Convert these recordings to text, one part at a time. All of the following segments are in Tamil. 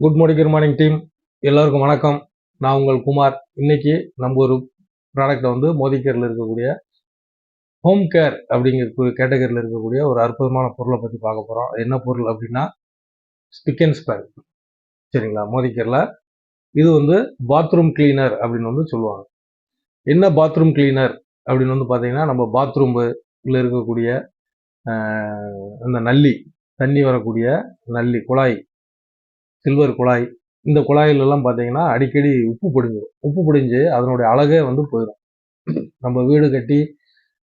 Good morning team. எல்லாருக்கும் வணக்கம். நான் உங்கள் குமார். இன்னைக்கு நம்ம ஒரு ப்ராடக்டை வந்து மோதிகேரில் இருக்கக்கூடிய ஹோம் கேர் அப்படிங்கிற கேட்டகரியில் இருக்கக்கூடிய ஒரு அற்புதமான பொருளை பற்றி பார்க்க போகிறோம். என்ன பொருள் அப்படின்னா ஸ்பிக் அண்ட் ஸ்பேன். சரிங்களா? மோதிகேரில் இது வந்து பாத்ரூம் கிளீனர் அப்படின்னு வந்து சொல்லுவாங்க. என்ன பாத்ரூம் கிளீனர் அப்படின்னு வந்து பார்த்தீங்கன்னா, நம்ம பாத்ரூமில் இருக்கக்கூடிய அந்த நல்லி, தண்ணி வரக்கூடிய நல்லி குழாய், சில்வர் குழாய், இந்த குழாயிலெல்லாம் பார்த்தீங்கன்னா அடிக்கடி உப்பு படிஞ்சு அதனுடைய அழகே வந்து போயிடும். நம்ம வீடு கட்டி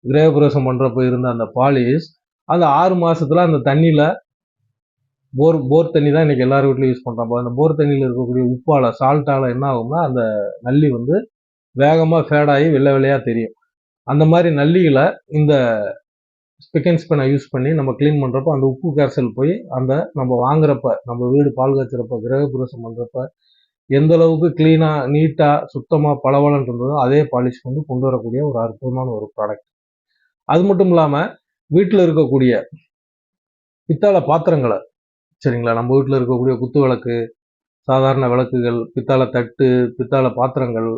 கிரகப்பிரவேசம் பண்ணுறப்போ இருந்த அந்த பாலிஷ் அந்த 6 மாதத்தில் அந்த தண்ணியில் போர் தண்ணி தான் இன்றைக்கி எல்லார் வீட்லையும் யூஸ் பண்ணுறோம். அந்த போர் தண்ணியில் இருக்கக்கூடிய உப்பால், சால்ட்டால் என்ன ஆகும்னா அந்த நல்லி வந்து வேகமாக ஃபேடாகி வெள்ளையாக தெரியும். அந்த மாதிரி நல்லிகளை இந்த ஸ்பிக் அண்ட் ஸ்பேனை யூஸ் பண்ணி நம்ம க்ளீன் பண்ணுறப்போ அந்த உப்பு கரைசல் போய் அந்த நம்ம வாங்குறப்ப, நம்ம வீடு பால் காய்ச்சிறப்ப, கிரகப்பிரவேசம் பண்ணுறப்ப எந்த அளவுக்கு க்ளீனாக, நீட்டாக, சுத்தமாக, பளபளன்னு இருந்ததோ அதே பாலிஷ் வந்து கொண்டு வரக்கூடிய ஒரு அற்புதமான ஒரு ப்ராடக்ட். அது மட்டும் இல்லாமல் வீட்டில் இருக்கக்கூடிய பித்தளை பாத்திரங்களை, சரிங்களா, நம்ம வீட்டில் இருக்கக்கூடிய குத்து விளக்கு, சாதாரண விளக்குகள், பித்தளை தட்டு, பித்தளை பாத்திரங்கள்,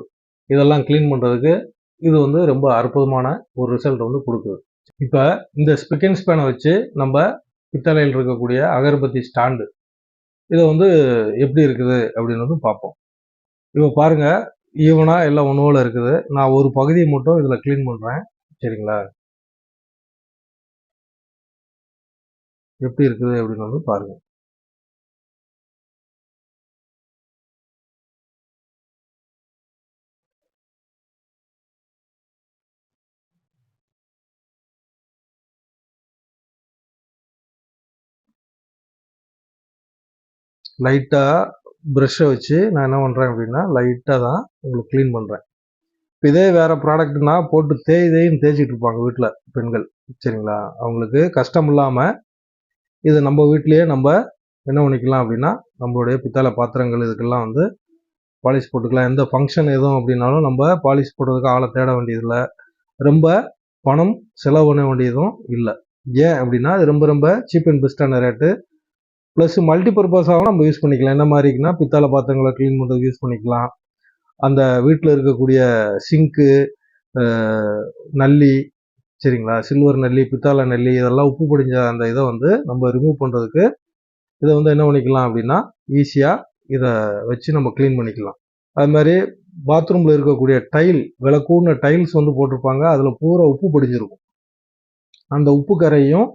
இதெல்லாம் க்ளீன் பண்ணுறதுக்கு இது வந்து ரொம்ப அற்புதமான ஒரு ரிசல்ட் வந்து கொடுக்குது. இப்போ இந்த ஸ்பிக் அண்ட் ஸ்பேனை வச்சு நம்ம பித்தளையில் இருக்கக்கூடிய அகர்பத்தி ஸ்டாண்டு இதை வந்து எப்படி இருக்குது அப்படின்னு வந்து பார்ப்போம். இப்போ பாருங்க, ஈவனாக எல்லாம் ஒன்று இருக்குது. நான் ஒரு பகுதியை மட்டும் இதில் க்ளீன் பண்ணுறேன். சரிங்களா? எப்படி இருக்குது அப்படின்னு வந்து பாருங்க. லைட்டாக ப்ரஷ்ஷை வச்சு நான் என்ன பண்ணுறேன் அப்படின்னா லைட்டாக தான் உங்களுக்கு க்ளீன் பண்ணுறேன். இப்போ இதே வேறு ப்ராடக்ட்னா போட்டு தேய்ன்னு தேய்ச்சிட்டு இருப்பாங்க வீட்டில் பெண்கள். சரிங்களா? அவங்களுக்கு கஷ்டம் இல்லாமல் இது நம்ம வீட்லேயே நம்ம என்ன பண்ணிக்கலாம் அப்படின்னா நம்மளுடைய பித்தளை பாத்திரங்கள் இதுக்கெல்லாம் வந்து பாலிஷ் போட்டுக்கலாம். எந்த ஃபங்க்ஷன் எதுவும் அப்படின்னாலும் நம்ம பாலிஷ் போடுறதுக்கு ஆளை தேட வேண்டியதில்லை. ரொம்ப பணம் செலவு பண்ண வேண்டியதும் இல்லை. ஏன் அப்படின்னா இது ரொம்ப ரொம்ப சீப் அண்ட் பெஸ்ட்டான ரேட்டு. ப்ளஸ் மல்டிபர்பஸாகவும் நம்ம யூஸ் பண்ணிக்கலாம். என்ன மாதிரிக்குன்னா பித்தளை பாத்திரங்களை க்ளீன் பண்ணுறதுக்கு யூஸ் பண்ணிக்கலாம். அந்த வீட்டில் இருக்கக்கூடிய சிங்க்கு, நல்லி, சரிங்களா, சில்வர் நல்லி, பித்தளை நல்லி, இதெல்லாம் உப்பு படிஞ்ச அந்த இதை வந்து நம்ம ரிமூவ் பண்ணுறதுக்கு இதை வந்து என்ன பண்ணிக்கலாம் அப்படின்னா ஈஸியாக இதை வச்சு நம்ம க்ளீன் பண்ணிக்கலாம். அது மாதிரி பாத்ரூமில் இருக்கக்கூடிய டைல், விளக்கூர்ன டைல்ஸ் வந்து போட்டிருப்பாங்க. அதில் பூரா உப்பு படிஞ்சிருக்கும். அந்த உப்பு கரையும்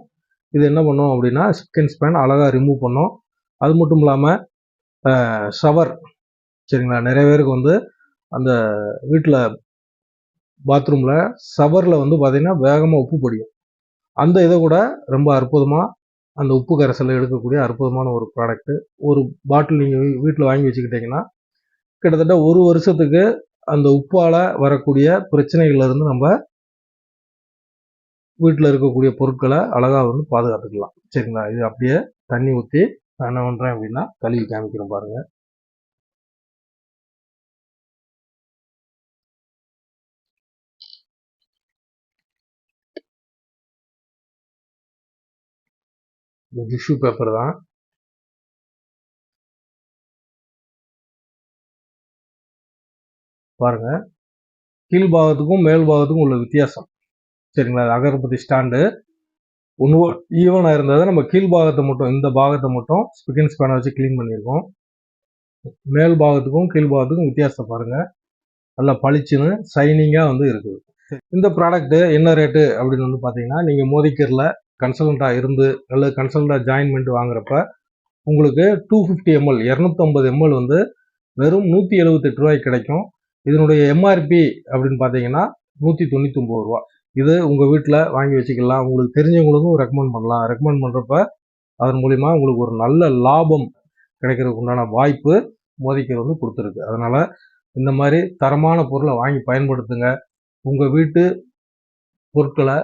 இது என்ன பண்ணும் அப்படின்னா ஸ்பிக் அண்ட் ஸ்பேன் அழகாக ரிமூவ் பண்ணும். அது மட்டும் இல்லாமல் ஷவர், சரிங்களா, நிறைய பேருக்கு வந்து அந்த வீட்டில் பாத்ரூமில் ஷவரில் வந்து பார்த்திங்கன்னா வேகமாக உப்பு படியும். அந்த இதை கூட ரொம்ப அற்புதமாக அந்த உப்பு கரைசலை எடுக்கக்கூடிய அற்புதமான ஒரு ப்ராடக்ட்டு. ஒரு பாட்டில் நீங்கள் வீட்டில் வாங்கி வச்சுக்கிட்டிங்கன்னா கிட்டத்தட்ட 1 வருஷத்துக்கு அந்த உப்பால் வரக்கூடிய பிரச்சனைகள்லேருந்து நம்ம வீட்டில் இருக்கக்கூடிய பொருட்களை அழகாக வந்து பாதுகாத்துக்கலாம். சரிங்களா? இது அப்படியே தண்ணி ஊற்றி நான் என்ன பண்ணுறேன் அப்படின்னா கழுவி காமிக்கிறேன் பாருங்கள். இந்த டிஷ்யூ பேப்பர் தான். பாருங்க, கீழ்பாகத்துக்கும் மேல் பாகத்துக்கும் உள்ள வித்தியாசம். சரிங்களா? அகர்பத்தி ஸ்டாண்டு ஒன்று ஈவனாக இருந்ததை நம்ம கீழ்பாகத்தை மட்டும், இந்த பாகத்தை மட்டும் ஸ்பிக் அண்ட் ஸ்பேனை வச்சு க்ளீன் பண்ணியிருக்கோம். மேல் பாகத்துக்கும் கீழ்பாகத்துக்கும் வித்தியாசம் பாருங்கள். நல்லா பளிச்சுன்னு ஷைனிங்காக வந்து இருக்குது. இந்த ப்ராடக்ட்டு என்ன ரேட்டு அப்படின்னு வந்து பார்த்தீங்கன்னா, நீங்கள் மோதிகேரில் கன்சல்டண்ட்டாக இருந்து அல்லது கன்சல்டண்ட்டாக ஜாயின் பண்ணிட்டு வாங்குறப்ப உங்களுக்கு 250 ml 250 ml வந்து வெறும் 178 ரூபாய்க்கு கிடைக்கும். இதனுடைய எம்ஆர்பி அப்படின்னு பார்த்தீங்கன்னா 199 ரூபா. இது உங்கள் வீட்டில் வாங்கி வச்சுக்கலாம். உங்களுக்கு தெரிஞ்சவங்களுக்கும் ரெக்கமெண்ட் பண்ணலாம். ரெக்கமெண்ட் பண்ணுறப்ப அதன் மூலிமா உங்களுக்கு ஒரு நல்ல லாபம் கிடைக்கிறதுக்கு உண்டான வாய்ப்பு மோதிகேர் வந்து கொடுத்துருக்கு. அதனால் இந்த மாதிரி தரமான பொருளை வாங்கி பயன்படுத்துங்க. உங்கள் வீட்டு பொருட்களை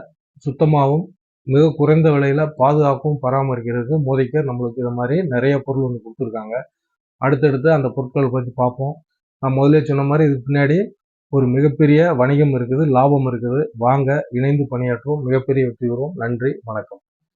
சுத்தமாகவும் மிக குறைந்த விலையில் பாதுகாப்பும் பராமரிக்கிறதுக்கு மோதிகேர் நம்மளுக்கு இது மாதிரி நிறைய பொருள் வந்து கொடுத்துருக்காங்க. அடுத்தடுத்து அந்த பொருட்களை பற்றி பார்ப்போம். நான் முதலே சொன்ன மாதிரி இதுக்கு பின்னாடி ஒரு மிகப்பெரிய வணிகம் இருக்குது, லாபம் இருக்குது. வாங்க, இணைந்து பணியாற்றுவோம், மிகப்பெரிய வெற்றி பெறுவோம். நன்றி, வணக்கம்.